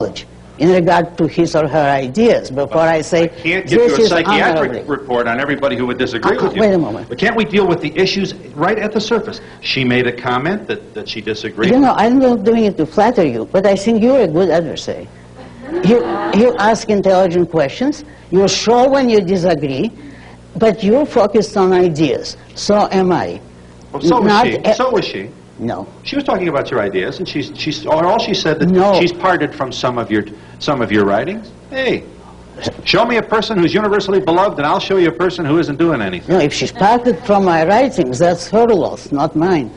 in regard to his or her ideas before I say I can't give you a psychiatric report on everybody who would disagree with you. Wait a moment. But can't we deal with the issues right at the surface? She made a comment that she disagreed. You know, I'm not doing it to flatter you, but I think you're a good adversary. You ask intelligent questions, you're sure when you disagree, but you're focused on ideas. So am I. Well, so was she. So was she. No. She was talking about your ideas, and all she said that she's parted from some of your writings. Hey, show me a person who's universally beloved, and I'll show you a person who isn't doing anything. No, if she's parted from my writings, that's her loss, not mine.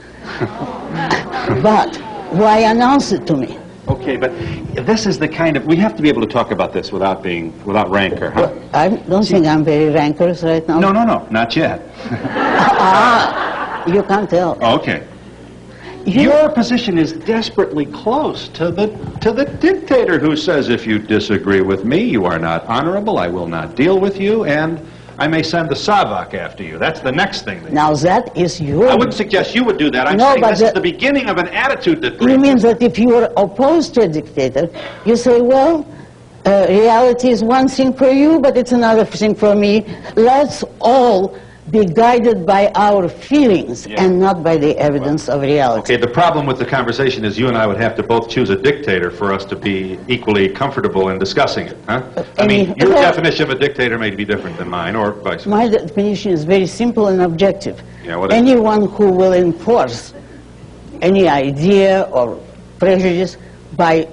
But why announce it to me? Okay, but this is the kind of, we have to be able to talk about this without rancor, huh? Well, I don't think I'm very rancorous right now. No, not yet. You can't tell. Okay. Your position is desperately close to the dictator who says, if you disagree with me, you are not honorable, I will not deal with you, and I may send the Savak after you. That's the next thing. Now that is your... I wouldn't suggest you would do that. I'm saying this is the beginning of an attitude that... You mean that if you are opposed to a dictator, you say, well, reality is one thing for you, but it's another thing for me. Let's all be guided by our feelings and not by the evidence of reality. Okay, the problem with the conversation is you and I would have to both choose a dictator for us to be equally comfortable in discussing it, huh? I mean, your definition of a dictator may be different than mine, or vice versa. My definition is very simple and objective. Yeah, what is Anyone who will enforce any idea or prejudice by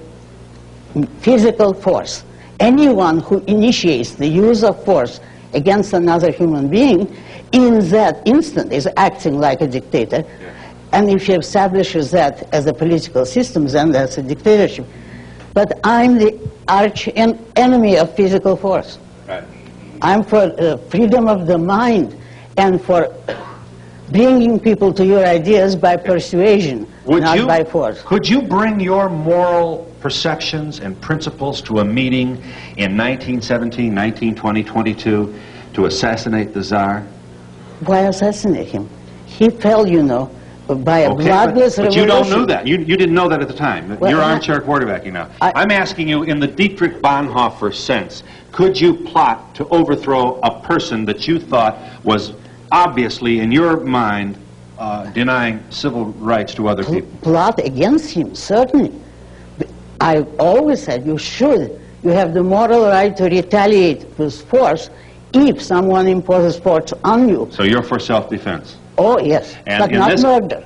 physical force, anyone who initiates the use of force against another human being, in that instant is acting like a dictator. And if he establishes that as a political system, then that's a dictatorship. But I'm the arch enemy of physical force. Right. I'm for freedom of the mind and for bringing people to your ideas by persuasion, not by force. Could you bring your moral perceptions and principles to a meeting in 1917, 1920, 22 to assassinate the Tsar? Why assassinate him? He fell, you know, by a bloodless revolution. But you don't know that. You didn't know that at the time. Well, you're armchair quarterbacking now. I'm asking you, in the Dietrich Bonhoeffer sense, could you plot to overthrow a person that you thought was obviously, in your mind, denying civil rights to other people? Plot against him, certainly. I always said you should. You have the moral right to retaliate with force if someone imposes force on you. So you're for self-defense? Oh, yes, but not murder.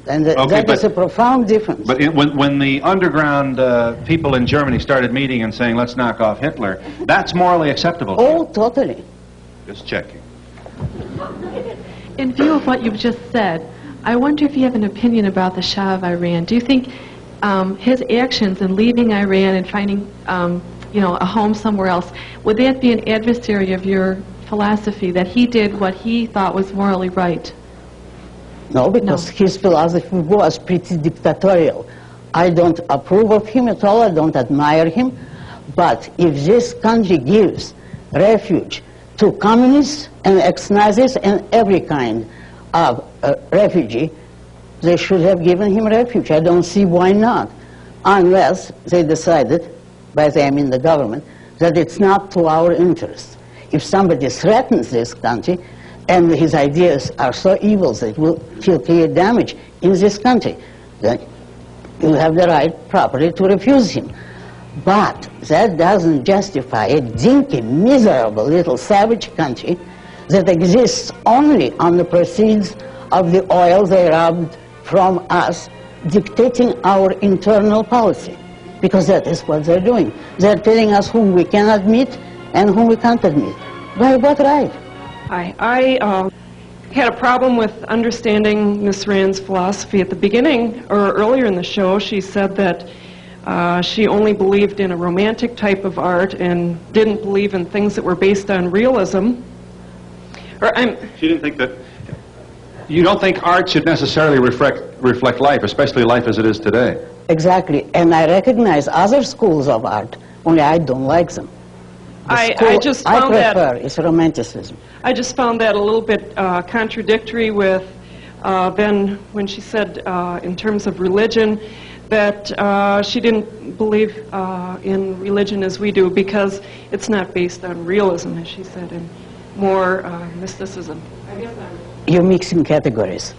And that is a profound difference. But when the underground people in Germany started meeting and saying, let's knock off Hitler, that's morally acceptable? Oh, totally. Just checking. In view of what you've just said, I wonder if you have an opinion about the Shah of Iran. Do you think his actions in leaving Iran and finding a home somewhere else, would that be an adversary of your philosophy, that he did what he thought was morally right? No, because his philosophy was pretty dictatorial. I don't approve of him at all, I don't admire him, but if this country gives refuge to communists and ex-Nazis and every kind of refugee, they should have given him refuge. I don't see why not, unless they decided, by they I mean the government, that it's not to our interest. If somebody threatens this country and his ideas are so evil that it will create damage in this country, then you have the right properly to refuse him. But that doesn't justify a dinky, miserable little savage country that exists only on the proceeds of the oil they robbed from us, dictating our internal policy. Because that is what they're doing. They're telling us whom we cannot meet and whom we can't admit. By what right? I had a problem with understanding Ms. Rand's philosophy at the beginning, or earlier in the show. She said that she only believed in a romantic type of art and didn't believe in things that were based on realism. She didn't think that... You don't think art should necessarily reflect life, especially life as it is today? Exactly, and I recognize other schools of art, only I don't like them. I just found I prefer is romanticism. I just found that a little bit contradictory with then when she said in terms of religion that she didn't believe in religion as we do because it's not based on realism, as she said, and more mysticism. You're mixing categories.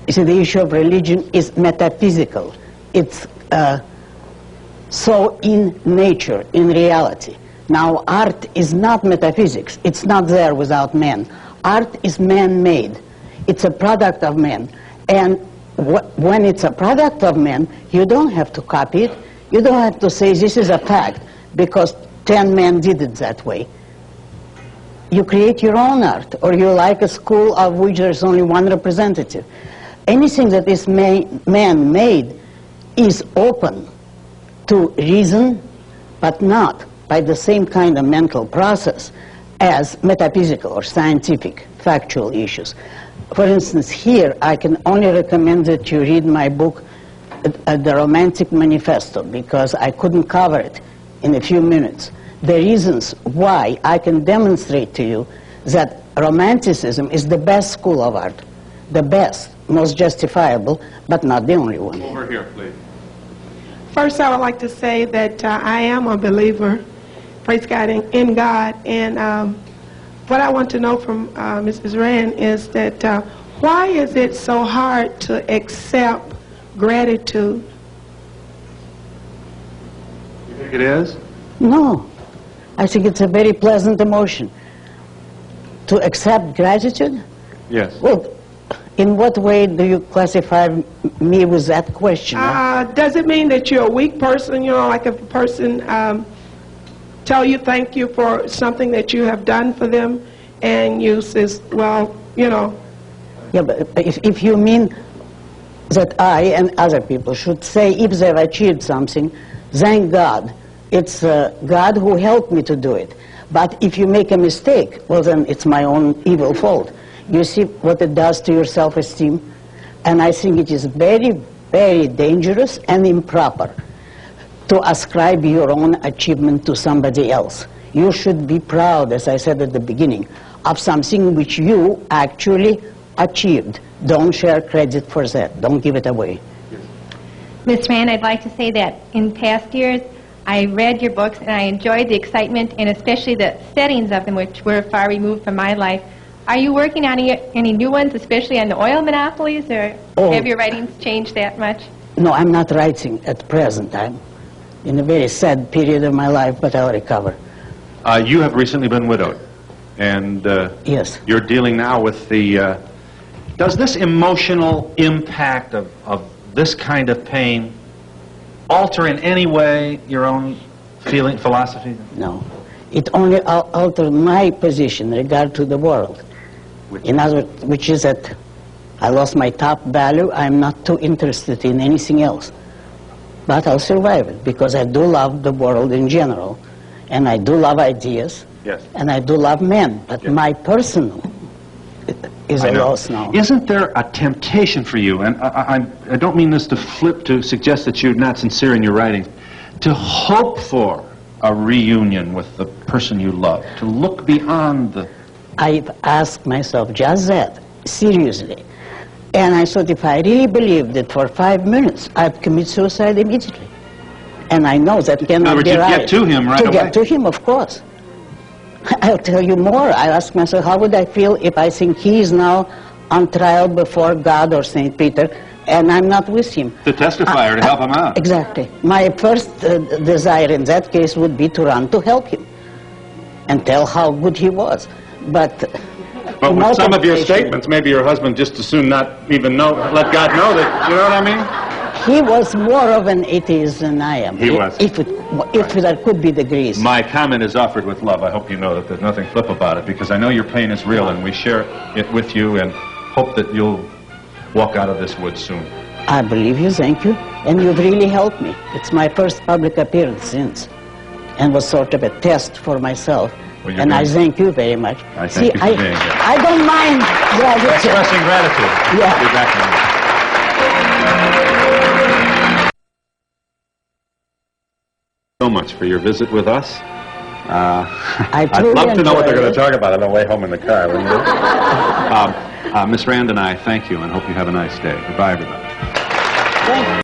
You see, the issue of religion is metaphysical. It's so in nature, in reality. Now, art is not metaphysics. It's not there without man. Art is man-made. It's a product of man. And when it's a product of man, you don't have to copy it. You don't have to say this is a fact because 10 men did it that way. You create your own art, or you like a school of which there's only one representative. Anything that is man-made is open to reason, but not by the same kind of mental process as metaphysical or scientific, factual issues. For instance, here I can only recommend that you read my book, The Romantic Manifesto, because I couldn't cover it in a few minutes. The reasons why I can demonstrate to you that Romanticism is the best school of art, the best, most justifiable, but not the only one. Over here, please. First, I would like to say that I am a believer, praise God, in God. And what I want to know from Mrs. Rand is that why is it so hard to accept gratitude? You think it is? No. I think it's a very pleasant emotion. To accept gratitude? Yes. Well, in what way do you classify me with that question? Does it mean that you're a weak person? You know, like if a person tell you thank you for something that you have done for them, and you says, well, you know. Yeah, but if you mean that I and other people should say if they've achieved something, thank God. It's God who helped me to do it. But if you make a mistake, well, then it's my own evil fault. You see what it does to your self-esteem? And I think it is very, very dangerous and improper to ascribe your own achievement to somebody else. You should be proud, as I said at the beginning, of something which you actually achieved. Don't share credit for that. Don't give it away. Ms. Rand, I'd like to say that in past years, I read your books and I enjoyed the excitement and especially the settings of them, which were far removed from my life. Are you working on any new ones, especially on the oil monopolies, or have your writings changed that much? No, I'm not writing at present. I'm in a very sad period of my life, but I'll recover. You have recently been widowed, and yes, you're dealing now with the... does this emotional impact of this kind of pain alter in any way your own feeling, philosophy? No. It only altered my position in regard to the world. In other words, which is that I lost my top value. I'm not too interested in anything else. But I'll survive it because I do love the world in general. And I do love ideas. Yes. And I do love men. But yes, my personal is a loss now. Isn't there a temptation for you, and I don't mean this to flip to suggest that you're not sincere in your writing, to hope for a reunion with the person you love, to look beyond the... I've asked myself just that, seriously. And I thought if I really believed it for 5 minutes, I'd commit suicide immediately. And I know that cannot be right. You'd get to him right away. To get to him, of course. I'll tell you more. I ask myself, how would I feel if I think he is now on trial before God or St. Peter, and I'm not with him? To testify or to help him out. Exactly. My first desire in that case would be to run to help him and tell how good he was. But with some of your statements, maybe your husband just as soon not even know, let God know that, you know what I mean? He was more of an atheist than I am. He was. If there could be degrees. My comment is offered with love. I hope you know that there's nothing flip about it, because I know your pain is real, and we share it with you, and hope that you'll walk out of this wood soon. I believe you, thank you. And you've really helped me. It's my first public appearance since, and was sort of a test for myself. Well, and I thank you very much. I thank you for being here. I don't mind gratitude. Expressing gratitude. Yeah. I'll be back in a minute. So much for your visit with us. I'd love to know what they're going to talk about on the way home in the car. Wouldn't you? Miss Rand and I thank you and hope you have a nice day. Goodbye, everybody. Thank you.